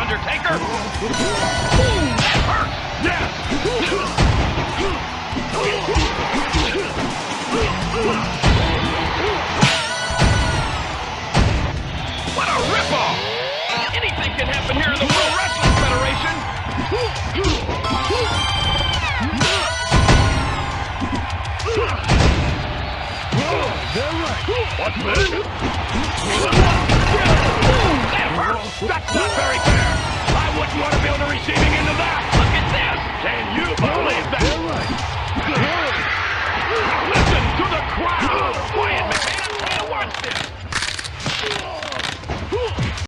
Undertaker! That hurts! Yes! What a ripoff! Anything can happen here in the World Wrestling Federation! They're right. What's this?